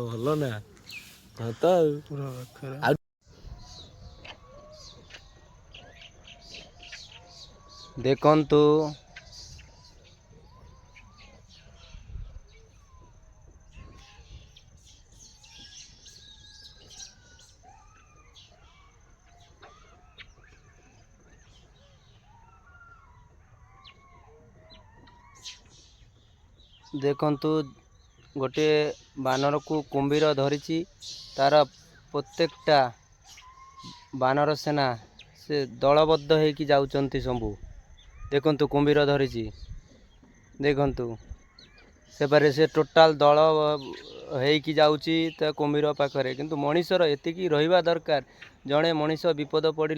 ଭଲ ନା ତ ଦେଖନ୍ତୁ ଦେଖନ୍ତୁ ଗୋଟିଏ ବାନରକୁ କୁମ୍ଭୀର ଧରିଛି। ତାର ପ୍ରତ୍ୟେକଟା ବାନର ସେନା ସେ ଦଳବଦ୍ଧ ହେଇକି ଯାଉଛନ୍ତି ସବୁ। ଦେଖନ୍ତୁ କୁମ୍ଭୀର ଧରିଛି, ଦେଖନ୍ତୁ ସେପାରେ ସେ ଟୋଟାଲ ଦଳ ହେଇକି ଯାଉଛି ତା କୁମ୍ଭୀର ପାଖରେ। କିନ୍ତୁ ମଣିଷର ଏତିକି ରହିବା ଦରକାର, ଜଣେ ମଣିଷ ବିପଦ ପଡ଼ିଲେ